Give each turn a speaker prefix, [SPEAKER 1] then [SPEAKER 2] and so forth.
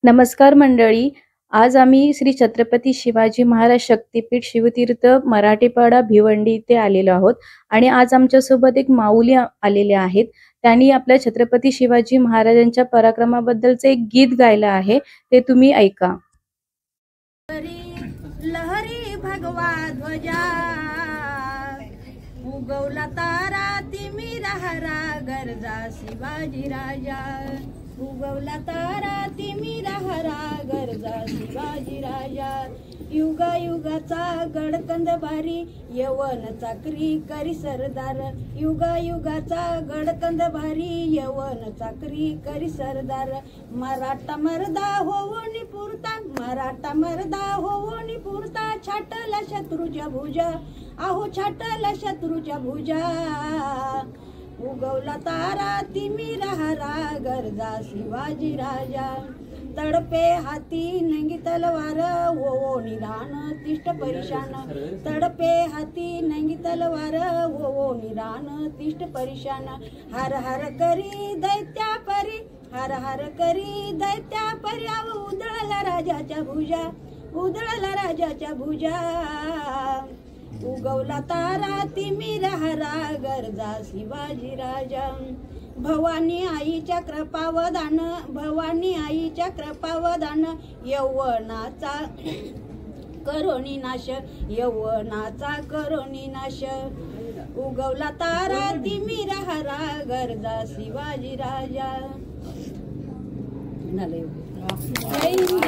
[SPEAKER 1] नमस्कार मंडळी. आज आम्ही श्री छत्रपती शिवाजी महाराज शक्तीपीठ शिवतीर्थ मराठीपाडा भिवंडी इथे आलेलो आहोत आणि आज आमच्यासोबत एक माऊली आलेले आहेत. त्यांनी आपल्या छत्रपती शिवाजी महाराजांच्या पराक्रमाबद्दलचे एक गीत गायलं आहे, ते तुम्ही ऐका.
[SPEAKER 2] लहरी भगवा ध्वजा उगवला तारा तिमिरा हरा गरजा शिवाजी राजा. उगवला तारा तिमिरा हरा गरजा शिवाजी राजा. युगा युगाचा गडकंद भारी यवन चाकरी करी सरदार. युगा युगाचा गडकंद भारी यवन चाकरी करी सरदार. मराठा मर्दा होऊन पुरता मराठा मर्दा होऊन पुरता छाटला शत्रूच्या भुजा. अहो छाटला शत्रूच्या भुजा. उगवला तारा तिमिरा हरा गरजा शिवाजी राजा. तडपे हाती नंगी तलवार वो निराण तिष्ट परिशान. तडपे हाती नंगी तलवार वो निराण तिष्ट परिशान. हर हर करी दैत्या परी हर हर करी दैत्या परी. उधळला राजाच्या भुजा उधळला राजाच्या भुजा. उगवला तारा तिमिरा हरा गरजा शिवाजी राजा. भवानी आईच्या कृपावदान भवानी आईच्या कृपावदान यौवनाचा करोनी नाश यौवनाचा करोनी नाश. उगवला तारा तिमिरा हरा गरजा शिवाजी राजा. जय हिंद.